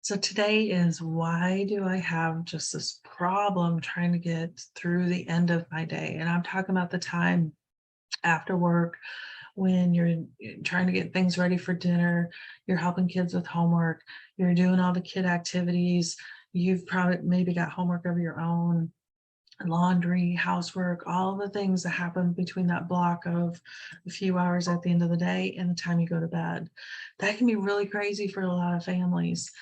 So today is why do I have just this problem trying to get through the end of my day? And I'm talking about the time after work when you're trying to get things ready for dinner, you're helping kids with homework, you're doing all the kid activities, you've probably maybe got homework of your own, laundry, housework, all the things that happen between that block of a few hours at the end of the day and the time you go to bed. That can be really crazy for a lot of families.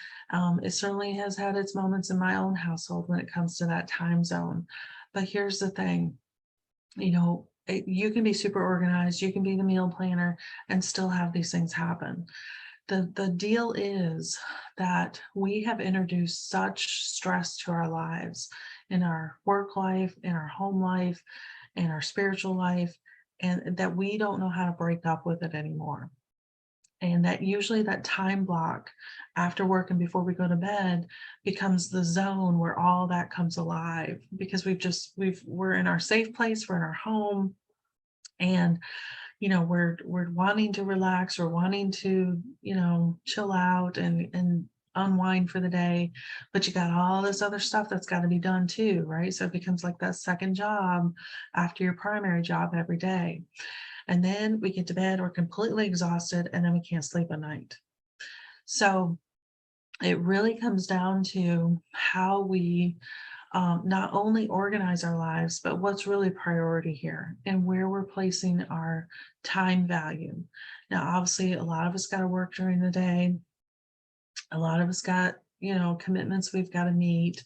It certainly has had its moments in my own household when it comes to that time zone. But here's the thing, you can be super organized, you can be the meal planner and still have these things happen. The deal is that we have introduced such stress to our lives, in our work life, in our home life, in our spiritual life, and that we don't know how to break up with it anymore. And that usually that time block after work and before we go to bed becomes the zone where all that comes alive, because we're in our safe place, we're in our home, and we're wanting to relax or wanting to, chill out and unwind for the day, but you got all this other stuff that's got to be done too, right? So it becomes like that second job after your primary job every day. And then we get to bed, we're completely exhausted, and then we can't sleep at night. So it really comes down to how we not only organize our lives, but what's really priority here and where we're placing our time value. Now, obviously, a lot of us got to work during the day. A lot of us got, commitments we've got to meet,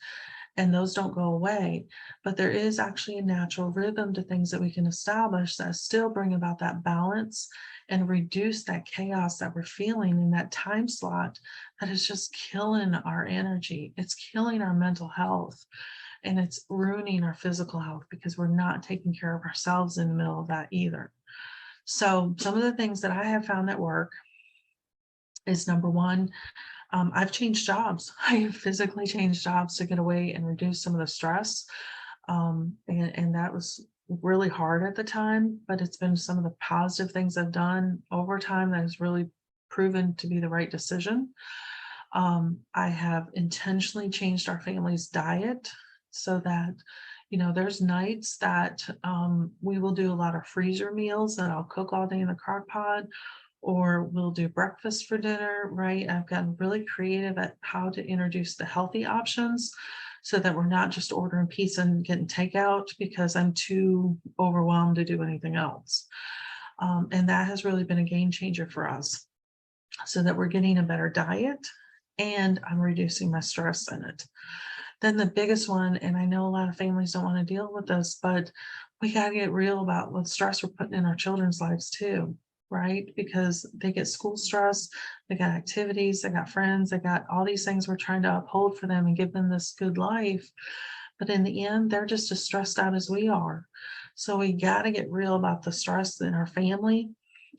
and those don't go away. But there is actually a natural rhythm to things that we can establish that still bring about that balance and reduce that chaos that we're feeling in that time slot that is just killing our energy. It's killing our mental health and it's ruining our physical health because we're not taking care of ourselves in the middle of that either. So, some of the things that I have found that work is number one, I've changed jobs. I have physically changed jobs to get away and reduce some of the stress. And that was really hard at the time, but it's been some of the positive things I've done over time that has really proven to be the right decision. I have intentionally changed our family's diet so that, there's nights that we will do a lot of freezer meals that I'll cook all day in the crock pot, or we'll do breakfast for dinner, right? I've gotten really creative at how to introduce the healthy options so that we're not just ordering pizza and getting takeout because I'm too overwhelmed to do anything else. And that has really been a game changer for us so that we're getting a better diet and I'm reducing my stress in it. Then the biggest one, and I know a lot of families don't want to deal with this, but we got to get real about what stress we're putting in our children's lives too, right? Because they get school stress, they got activities, they got friends, they got all these things we're trying to uphold for them and give them this good life. But in the end, they're just as stressed out as we are. So we got to get real about the stress in our family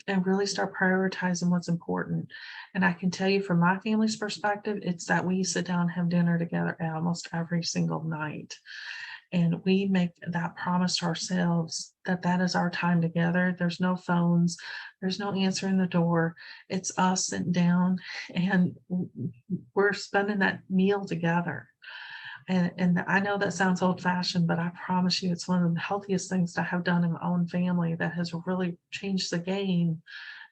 and really start prioritizing what's important. And I can tell you from my family's perspective, it's that we sit down and have dinner together almost every single night. And we make that promise to ourselves that that is our time together. There's no phones, there's no answering the door. It's us sitting down and we're spending that meal together. And I know that sounds old fashioned, but I promise you it's one of the healthiest things that I have done in my own family that has really changed the game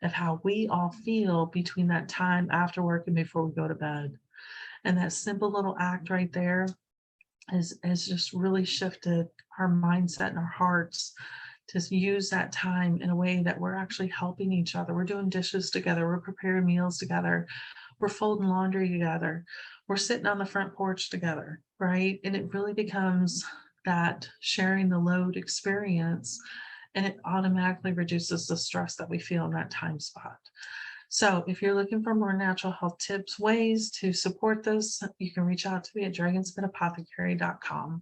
of how we all feel between that time after work and before we go to bed. And that simple little act right there has just really shifted our mindset and our hearts to use that time in a way that we're actually helping each other. We're doing dishes together, we're preparing meals together, we're folding laundry together, we're sitting on the front porch together, right? And it really becomes that sharing the load experience, and it automatically reduces the stress that we feel in that time spot. So if you're looking for more natural health tips, ways to support this, you can reach out to me at dragonspitapothecary.com.